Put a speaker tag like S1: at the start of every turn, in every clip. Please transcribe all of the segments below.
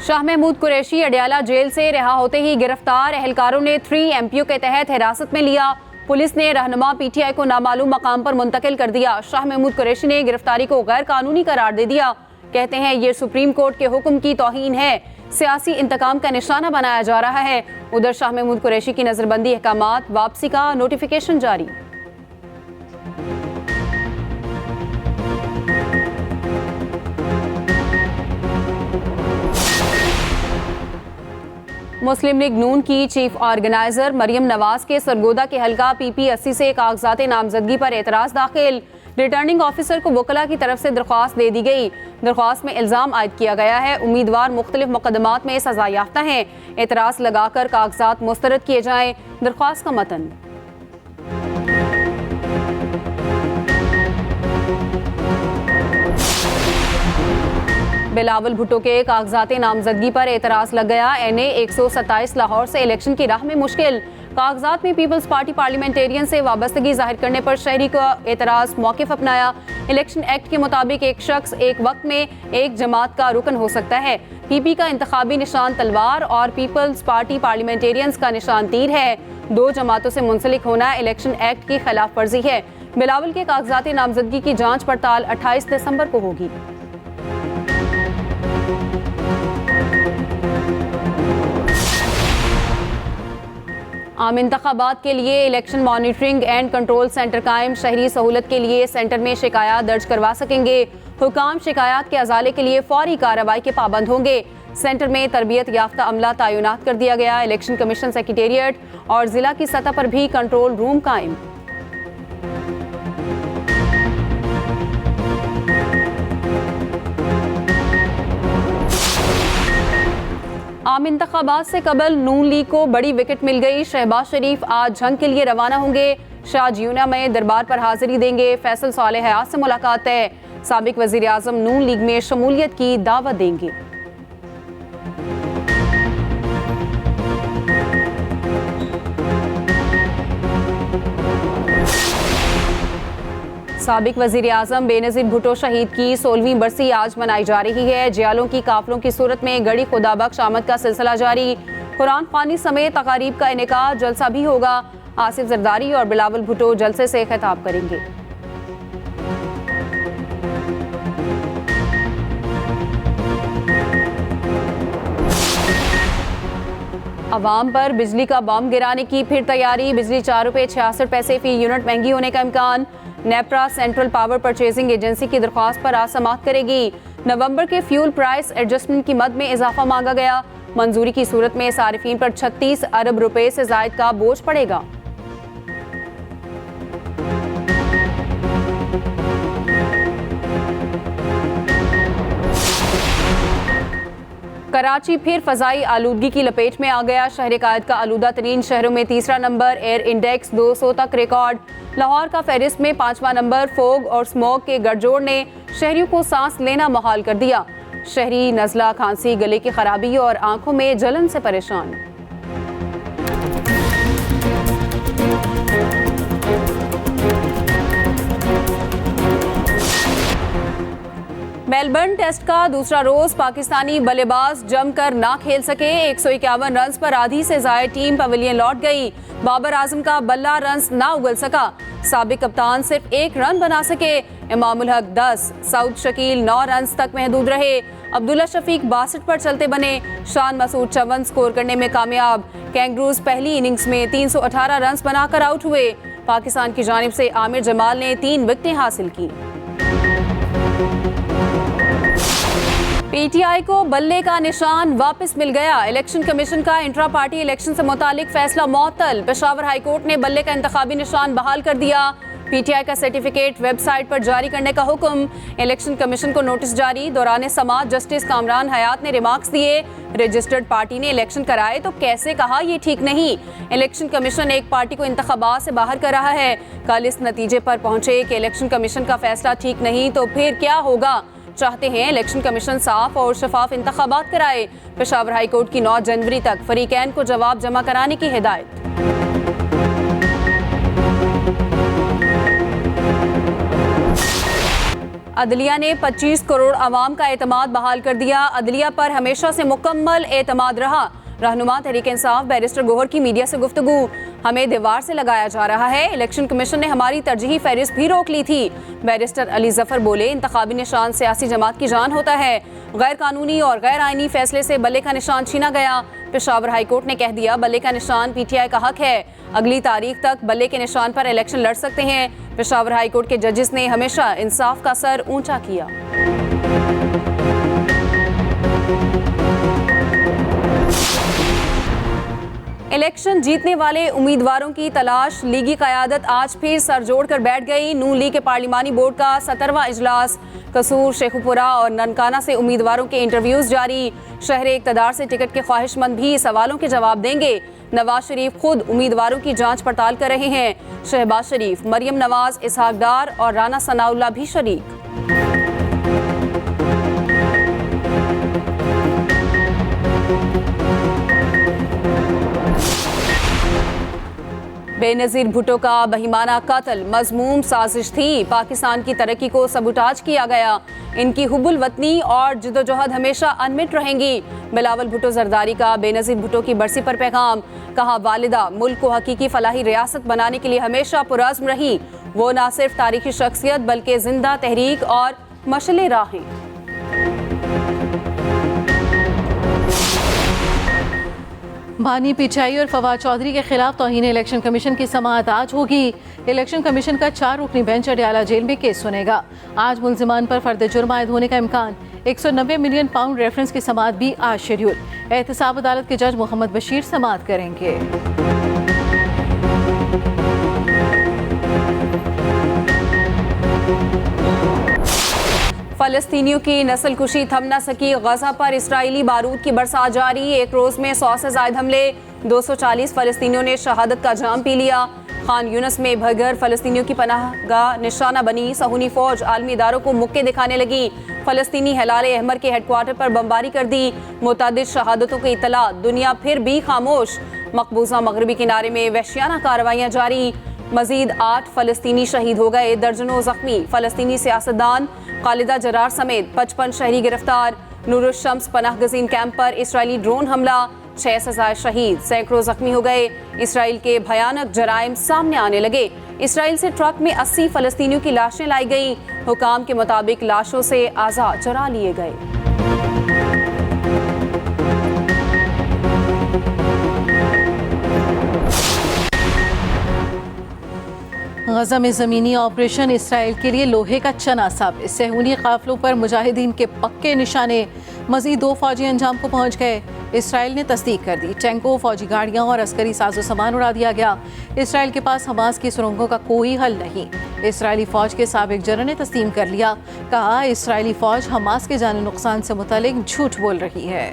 S1: Shah Mahmood Qureshi Adiala jail से रिहा होते ही गिरफ्तार एहलकारों ने 3 MPO के तहत हिरासत में लिया। पुलिस ने रहनुमा PTI को नामालूम मकाम पर मुंतकिल कर दिया। शाह महमूद कुरैशी ने गिरफ्तारी को गैर कानूनी करार दे दिया। कहते हैं ये सुप्रीम कोर्ट के हुक्म की तौहीन है, सियासी इंतकाम का निशाना बनाया जा रहा है। उधर शाह महमूद कुरैशी की नजरबंदी अहकामात वापसी का नोटिफिकेशन जारी। मुस्लिम लीग नून की चीफ ऑर्गेनाइजर मरियम नवाज के सरगोदा के हल्का PP80 से कागजात नामजदगी पर एतराज दाखिल। रिटर्निंग ऑफिसर को वकला की तरफ से दरख्वास्त दे दी गई। दरख्वास्त में इल्जाम आयद किया गया है उम्मीदवार मुख्तलिफ मुकदमात में सजा याफ्ता हैं। एतराज लगाकर कागजात मुस्तरद किए जाएं। दरख्वास्त का मतन। बिलावल भुट्टो के कागजात नामजदगी पर एतराज लग गया। NA 127 लाहौर से इलेक्शन की राह में मुश्किल। कागजात में पीपल्स पार्टी पार्लियामेंटेरियन से वाबस्तगी जाहिर करने पर शहरी का एतराज मौक़िफ़ अपनाया। इलेक्शन एक्ट के मुताबिक एक शख्स एक वक्त में एक जमात का रुकन हो सकता है। PP का इंतखाबी निशान तलवार और पीपल्स पार्टी पार्लियामेंटेरियंस का निशान तीर है। 2 जमातों से मुंसलिक होना इलेक्शन एक्ट की खिलाफ वर्जी है। बिलावल के कागजात नामजदगी की जाँच पड़ताल 28 दिसंबर को होगी। आम इंतखाबात के लिए election monitoring and control centre कायम। शहरी सहूलत के लिए सेंटर में शिकायत दर्ज करवा सकेंगे। हुकाम शिकायत के अजाले के लिए फौरी कार्रवाई के पाबंद होंगे। सेंटर में तरबियत याफ्ता अमला तैनात कर दिया गया। इलेक्शन कमीशन सेक्रेटेरिएट और जिला की सतह पर भी कंट्रोल रूम कायम। आम इंतखाबात से कबल नून लीग को बड़ी विकेट मिल गई। शहबाज शरीफ आज जंग के लिए रवाना होंगे। शाहजियूना में दरबार पर हाजिरी देंगे। फैसल सालेह हयात से मुलाकात है। साबिक वजीर आजम नून लीग में शमूलियत की दावत देंगे। साबिक वजीर आजम बेनजीर भुट्टो शहीद की 16वीं बरसी आज मनाई जा रही है। जियालों की काफलों की सूरत में गड़ी खुदा बख्श आमद का सिलसिला जारी। कुरान ख्वानी समेत तकारीब का इनेकाद जलसा भी होगा। आसिफ जरदारी और बिलावल भुट्टो जलसे से खिताब करेंगे। अवाम पर बिजली का बम गिराने की फिर तैयारी। बिजली 4 रुपये 66 पैसे फी यूनिट महंगी होने का इम्कान। NEPRA central power purchasing agency की दरख्वास्त पर आज समाअत करेगी। नवंबर के फ्यूल प्राइस एडजस्टमेंट की मद में इजाफा मांगा गया। मंजूरी की सूरत में सारिफीन पर 36 अरब रुपए से जायद का बोझ पड़ेगा। कराची फिर फजाई आलूदगी की लपेट में आ गया। शहर कायद का आलूदा तरीन शहरों में तीसरा नंबर। एयर इंडेक्स 200 तक रिकॉर्ड। लाहौर का फहरिस्त में 5वां नंबर। फोग और स्मोक के गठजोड़ ने शहरियों को सांस लेना मुहाल कर दिया। शहरी नज़ला, खांसी, गले की खराबी और आंखों में जलन से परेशान। मेलबर्न टेस्ट का दूसरा रोज पाकिस्तानी बल्लेबाज जमकर ना खेल सके। 151 रन पर आधी से जायद टीम पवेलियन लौट गई। बाबर आजम का बल्ला रन ना उगल सका। साबिक कप्तान सिर्फ 1 रन बना सके। इमामुल हक 10, सऊद शकील 9 रन तक महदूद रहे। अब्दुल्ला शफीक 62 पर चलते बने। शान मसूद 54 स्कोर करने में कामयाब। कैंगरूज पहली इनिंग्स में 318 रन बनाकर आउट हुए। पाकिस्तान की जानिब से आमिर जमाल ने 3 विकेटें हासिल की। PTI को बल्ले का निशान वापस मिल गया। इलेक्शन कमीशन का इंट्रा पार्टी इलेक्शन से मुतालिक फैसला मुअत्तल। पेशावर हाई कोर्ट ने बल्ले का इंतखाबी निशान बहाल कर दिया। PTI का सर्टिफिकेट वेबसाइट पर जारी करने का हुक्म। इलेक्शन कमीशन को नोटिस जारी। दौरान समाअत जस्टिस कामरान हयात ने रिमार्क्स दिए। रजिस्टर्ड पार्टी ने इलेक्शन कराए तो कैसे कहा ये ठीक नहीं। इलेक्शन कमीशन एक पार्टी को इंतखाबात से बाहर कर रहा है। कल इस नतीजे पर पहुंचे कि इलेक्शन कमीशन का फैसला ठीक नहीं तो फिर क्या होगा। चाहते हैं इलेक्शन कमीशन साफ और शफाफ इंतखाबात कराए। पेशावर हाई कोर्ट की 9 जनवरी तक फरीकैन को जवाब जमा कराने की हिदायत। अदलिया ने 25 करोड़ अवाम का एतमाद बहाल कर दिया। अदलिया पर हमेशा से मुकम्मल एतमाद रहा। रहनुमा तहरीक इंसाफ बैरिस्टर गोहर की मीडिया से गुफ्तगू। हमें दीवार से लगाया जा रहा है। इलेक्शन कमीशन ने हमारी तरजीही फहरिस्त भी रोक ली थी। बैरिस्टर अली जफर बोले, इंतखाबी निशान सियासी जमात की जान होता है। गैर कानूनी और गैर आईनी फैसले से बल्ले का निशान छीना गया। पेशावर हाईकोर्ट ने कह दिया, बल्ले का निशान PTI का हक है। अगली तारीख तक बल्ले के निशान पर इलेक्शन लड़ सकते हैं। पेशावर हाईकोर्ट के जजेस ने हमेशा इंसाफ का सर ऊंचा किया। इलेक्शन जीतने वाले उम्मीदवारों की तलाश। लीगी क़यादत आज फिर सर जोड़कर बैठ गई। नून लीग के पार्लिमानी बोर्ड का 17वां इजलास। कसूर, शेखुपुरा और ननकाना से उम्मीदवारों के इंटरव्यूज जारी। शहर इक़्तिदार से टिकट के ख्वाहिशमंद भी सवालों के जवाब देंगे। नवाज शरीफ खुद उम्मीदवारों की जांच पड़ताल कर रहे हैं। शहबाज शरीफ, मरियम नवाज, इसहाक डार और राना सनाउल्लाह भी शरीक। बेनज़ीर भुट्टो का बहिमाना कत्ल मज़मूम साजिश थी। पाकिस्तान की तरक्की को सबूटाज किया गया। इनकी हुब्बुल वतनी और जिद्दोजहद हमेशा अनमिट रहेंगी। बिलावल भुट्टो जरदारी का बेनज़ीर भुट्टो की बरसी पर पैगाम। कहा, वालिदा मुल्क को हकीकी फलाही रियासत बनाने के लिए हमेशा पुरज़्म रही। वो न सिर्फ तारीखी शख्सियत बल्कि जिंदा तहरीक और मशले राह हैं।
S2: बानी PTI और फवाद चौधरी के खिलाफ तौहीन इलेक्शन कमीशन की समाअत आज होगी। इलेक्शन कमीशन का 4 रुकनी बेंच अडयाला जेल में केस सुनेगा। आज मुल्जिमान पर फर्द जुर्म आयद होने का इम्कान। 190 मिलियन पाउंड रेफरेंस की समाअत भी आज शेड्यूल। एहतसाब अदालत के जज मोहम्मद बशीर समाअत करेंगे।
S1: फलस्तीनियों की नस्लकुशी थम न सकी। गजा पर इसराइली बारूद की बरसात जारी। एक रोज में 100 से ज्यादा हमले। 240 फलस्तीनियों ने शहादत का जाम पी लिया। खान यूनस में भगर फलस्तीनियों की पनाहगाह निशाना बनी। सहूनी फौज आलमी इदारों को मुक्के दिखाने लगी। फलस्तीनी हिलाल अहमर के हेडक्वार्टर पर बमबारी कर दी। मुतअद्दिद शहादतों की इत्तला। दुनिया फिर भी खामोश। मकबूजा मगरबी किनारे में वहशियाना कार्रवाइयाँ जारी। मजीद 8 फलस्तीनी शहीद हो गए। दर्जनों जख्मी। फलस्तीनी सियासतदान खालिदा जरार समेत 55 शहरी गिरफ्तार। नूरुल शम्स पनाह गजीन कैंप पर इसराइली ड्रोन हमला। 6 से ज़ायद शहीद, सैकड़ों जख्मी हो गए। इसराइल के भयानक जराइम सामने आने लगे। इसराइल से ट्रक में 80 फलस्तीनियों की लाशें लाई गई। हुकाम के मुताबिक लाशों से आज़ा चुरा लिए गए।
S2: गजा में ज़मीनी ऑपरेशन इसराइल के लिए लोहे का चना साबित। सहूनी काफिलों पर मुजाहिदीन के पक्के निशाने। मजीद 2 फौजी अंजाम को पहुंच गए। इसराइल ने तस्दीक कर दी। टैंकों, फौजी गाड़ियां और अस्करी साजो सामान उड़ा दिया गया। इसराइल के पास हमास की सुरंगों का कोई हल नहीं। इसराइली फौज के साबिक जनरल ने तस्लीम कर लिया। कहा, इसराइली फौज हमास के जानी नुकसान से मुतालिक झूठ बोल रही है।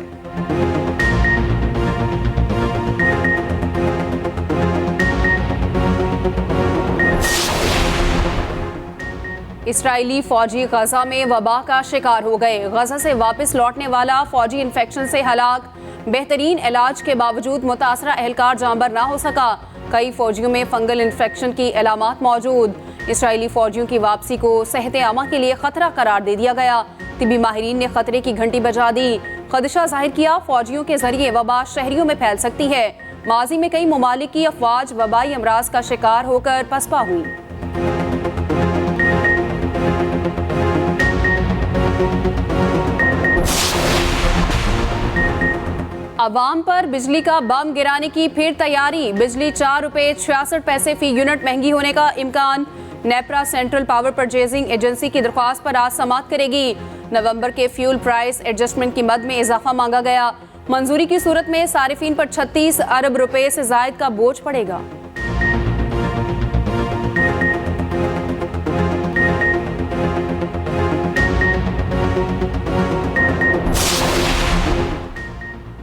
S1: इसराइली फौजी गजा में वबा का शिकार हो गए। गजा से वापस लौटने वाला फौजी इन्फेक्शन से हलाक। बेहतरीन इलाज के बावजूद मुतासरा एहलकार जांबर ना हो सका। कई फौजियों में फंगल इन्फेक्शन की अलामात मौजूद। इसराइली फौजियों की वापसी को सेहत आमा के लिए खतरा करार दे दिया गया। तिबी माहिरीन ने खतरे की घंटी बजा दी। खदशा जाहिर किया, फौजियों के जरिए वबा शहरियों में फैल सकती है। माजी में कई ममालिक की अफवाज वबाई अमराज का शिकार होकर पसपा हुई। अवाम पर बिजली का बम गिराने की फिर तैयारी। बिजली 4 रुपये 66 पैसे फी यूनिट महंगी होने का इम्कान। NEPRA central power purchasing agency की दरख्वास्त पर आज समाअत करेगी। नवंबर के फ्यूल प्राइस एडजस्टमेंट की मद में इजाफा मांगा गया। मंजूरी की सूरत में सारिफीन पर 36 अरब रुपए से जायद का बोझ पड़ेगा।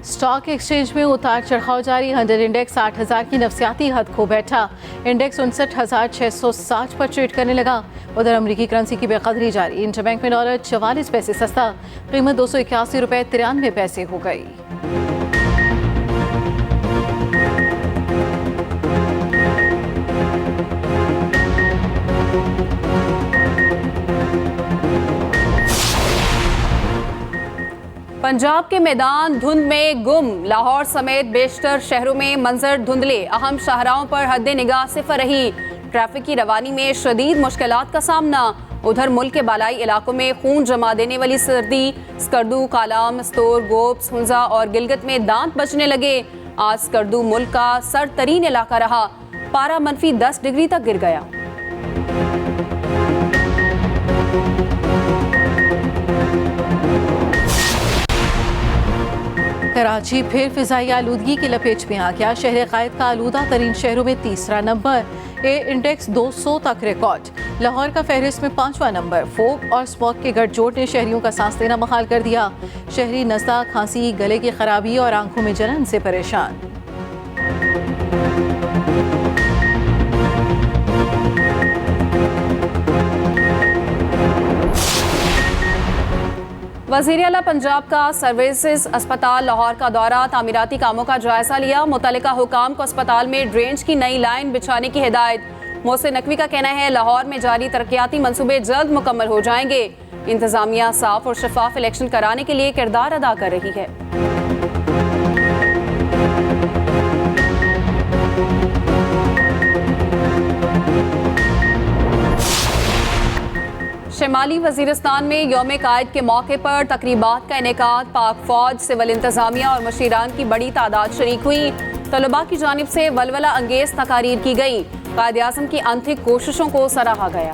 S2: स्टॉक एक्सचेंज में उतार चढ़ाव जारी। 100 इंडेक्स 60,000 की नफसियाती हद खो बैठा। इंडेक्स 59,660 पर ट्रेड करने लगा। उधर अमरीकी करेंसी की बेकदरी जारी। इंटरबैंक में डॉलर 44 पैसे सस्ता। कीमत 281 रुपये 93 पैसे हो गई।
S1: पंजाब के मैदान धुंध में गुम। लाहौर समेत बेशतर शहरों में मंजर धुंधले। अहम शाहराहों पर हद्दे निगाह सिफर रही। ट्रैफिक की रवानी में शदीद मुश्किलात का सामना। उधर मुल्क के बालाई इलाकों में खून जमा देने वाली सर्दी। स्कर्दू, कालाम, स्तोर, गोप्स, हुंजा और गिलगित में दांत बचने लगे। आज स्कर्दू मुल्क का सरतरीन इलाका रहा। पारा -10 डिग्री तक गिर गया।
S2: कराची फिर फिजाई आलूदगी की लपेट में आ गया। शहर कायद का आलूदा तरीन शहरों में तीसरा नंबर। ए इंडेक्स 200 तक रिकॉर्ड। लाहौर का फहरिस्त में 5वां नंबर। फोग और स्मॉग के गठजोड़ ने शहरियों का सांस लेना मुहाल कर दिया। शहरी नज़ला, खांसी, गले की खराबी और आंखों में जलन से परेशान।
S1: वज़ीर आला पंजाब का सर्विसेज अस्पताल लाहौर का दौरा, तामीराती कामों का जायजा लिया। मुतल्लिका हुकाम को अस्पताल में ड्रेनेज की नई लाइन बिछाने की हिदायत। मोहसिन नकवी का कहना है लाहौर में जारी तरक्याती मंसूबे जल्द मुकम्मल हो जाएंगे। इंतजामिया साफ और शफाफ इलेक्शन कराने के लिए किरदार अदा कर रही है। शिमाली वजीरिस्तान में यौम कायद के मौके पर तकरीबात का इनेकाद। पाक फौज, सिविल इंतजामिया और मशीरान की बड़ी तादाद शरीक हुई। तलबा की जानिब से वलवला अंगेज तकारीर की गई। कायद-ए-आज़म की आंतरिक कोशिशों को सराहा गया।